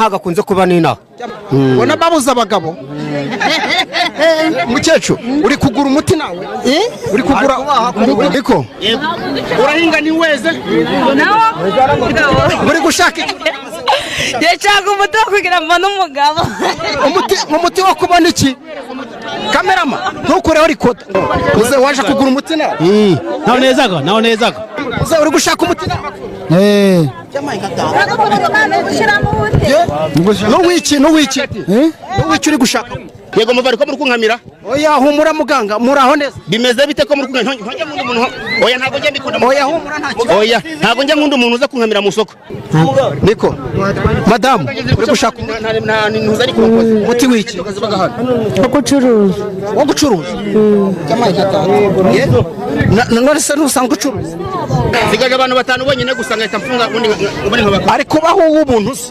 hagakunze kuba ninaho ubona babuza abagabo mukecuru uri kugura umuti nawe uri kugura ariko urahinga ni weze uri gushaka yashaka umuti wo kugira ngo mbone umugabo umuti wo kubona iki kamerama ntukureho rikota uze waje kugura umuti nawe nawe nezaga uze uri gushaka umuti nawe n'uwiki uri gushaka yego mubari ko muri kunkamira oya humura muganga muraho neza bimeze bite ko muri kunkamira ntonge nkunda umuntu oya ntago njye mbikunda oya humura nta kibazo oya ntago njye nkunda umuntu uza kunkamira mu soko niko madamu uri gushaka ntuza ari kubakoze umuti wiki wo gucuruza none se ntusanzwe ucuruza sigaje abantu batanu bonyine gusa ngahita mfunga ubundi nkabaka ariko baho uw'ubuntu se